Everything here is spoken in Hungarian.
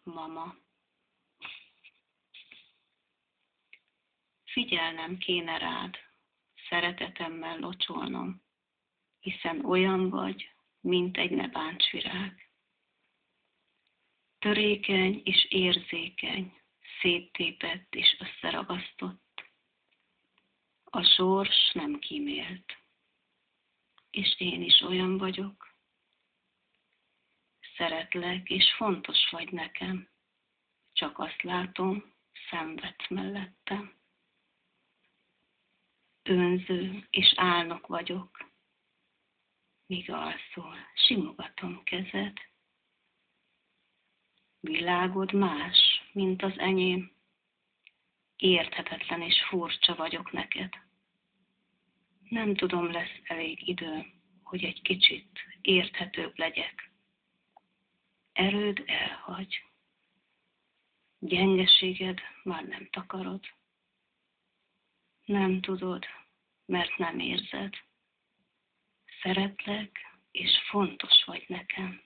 mama. Figyelnem kéne rád, szeretetemmel locsolnom, hiszen olyan vagy, mint egy ne bánts virág. Törékeny és érzékeny, széttépett és összeragasztott. A sors nem kímélt, és én is olyan vagyok. Szeretlek, és fontos vagy nekem, csak azt látom, szenvedsz mellettem. Önző és álnok vagyok, míg alszol, simogatom kezed. Világod más, mint az enyém, érthetetlen és furcsa vagyok neked. Nem tudom, lesz elég időm, hogy egy kicsit érthetőbb legyek. Erőd elhagy. Gyengeséged már nem takarod. Nem tudod, mert nem érzed. Szeretlek, és fontos vagy nekem.